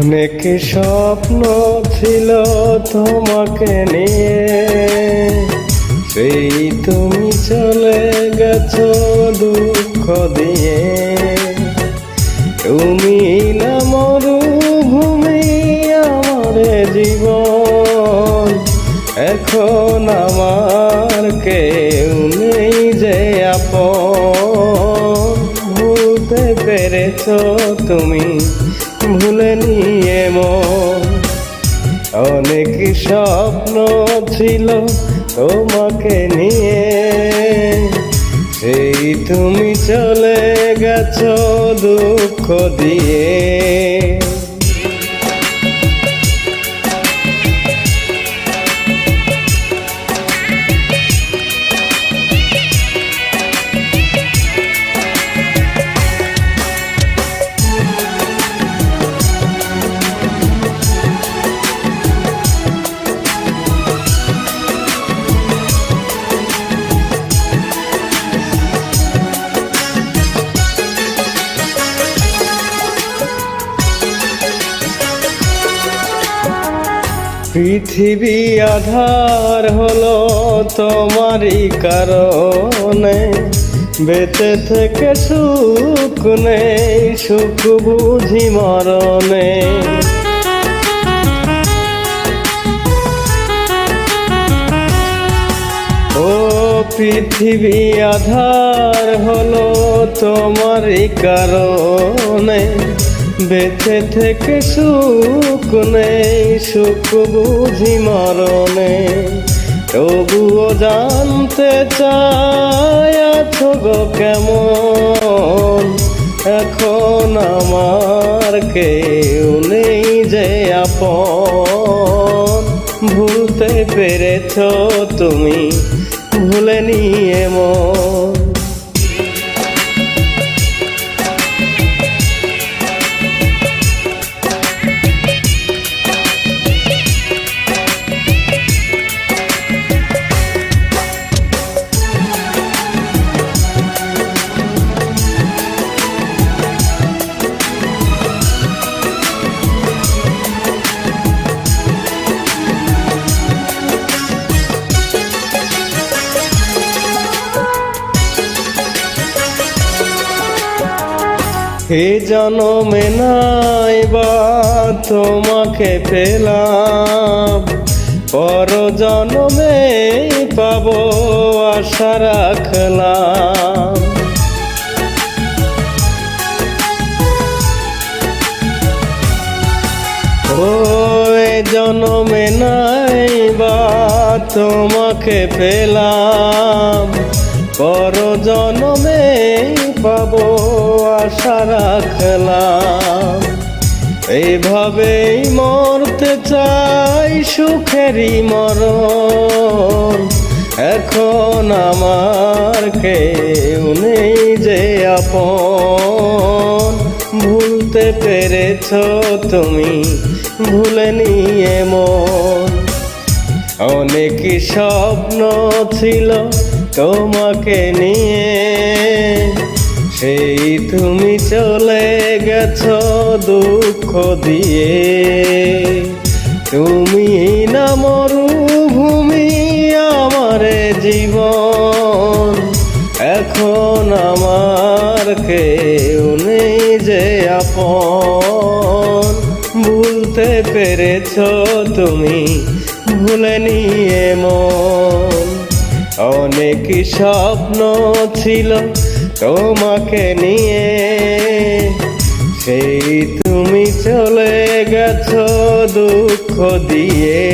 অনেক স্বপ্ন ছিল তোমাকে নিয়ে, সেই তুমি চলে গেছো দুঃখ দিয়ে। তুমি না মরুভূমি আমার জীবন, এখন আমার কেউ নেই যে আপন। ভুলতে পেরেছো তুমি, ভুলে নিয়ে মন। অনেক স্বপ্ন ছিল তোমাকে নিয়ে, সেই তুমি চলে গেছো দুঃখ দিয়ে। পৃথিবী আধার হলো তোমারই কারণে, বেঁচে থেকে সুখ নেই, সুখ বুঝি মরণে। ও পৃথিবী আধার হলো তোমারই কারণে, বেঁচে থেকে সুখ নেই, সুখ বুঝি মরণে। তবুও জানতে চাই আছো গো কেমন, এখন আমার কেউ নেই যে আপন। ভুলতে পেরেছো তুমি, ভুলে নিয়ে মন। এই জনমে নাই বা তোমাকে পেলাম, পর জনমে পাবো আশা রাখলাম। ও এই জনমে নাই বা তোমাকে পেলাম, পর জনমে পাবো আশা রাখলাম। এইভাবেই মরতে চাই সুখেরই মরণ, এখন আমার কেউ নেই যে আপন। ভুলতে পেরেছো তুমি, ভুলে নিয়ে মন। অনেক স্বপ্ন ছিল তোমাকে নিয়ে, সেই তুমি চলে গেছো দুঃখ দিয়ে। তুমি না মরুভূমি আমার জীবন, এখন আমার কেউ নেই যে আপন। ভুলতে পেরেছো তুমি, ভুলে নিয়ে মন। অনেক স্বপ্ন ছিল তোমাকে নিয়ে, সেই তুমি চলে গেছো দুঃখ দিয়ে।